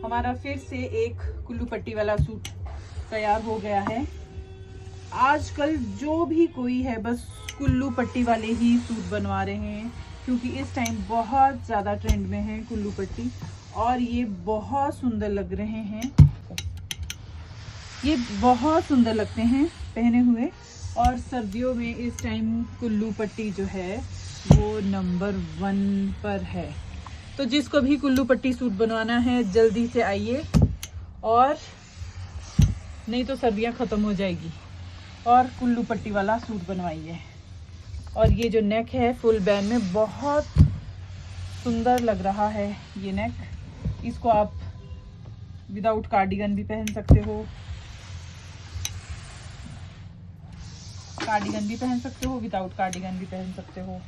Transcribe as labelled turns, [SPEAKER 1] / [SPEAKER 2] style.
[SPEAKER 1] हमारा फिर से एक कुल्लू पट्टी वाला सूट तैयार हो गया है। आजकल जो भी कोई है बस कुल्लू पट्टी वाले ही सूट बनवा रहे हैं, क्योंकि इस टाइम बहुत ज़्यादा ट्रेंड में है कुल्लू पट्टी और ये बहुत सुंदर लग रहे हैं। ये बहुत सुंदर लगते हैं पहने हुए। और सर्दियों में इस टाइम कुल्लू पट्टी जो है वो नंबर 1 पर है। तो जिसको भी कुल्लू पट्टी सूट बनवाना है जल्दी से आइए, और नहीं तो सर्दियाँ ख़त्म हो जाएगी। और कुल्लू पट्टी वाला सूट बनवाइए। और ये जो नेक है फुल बैन में बहुत सुंदर लग रहा है ये नेक। इसको आप विदाउट कार्डिगन भी पहन सकते हो, विदाउट कार्डिगन भी पहन सकते हो।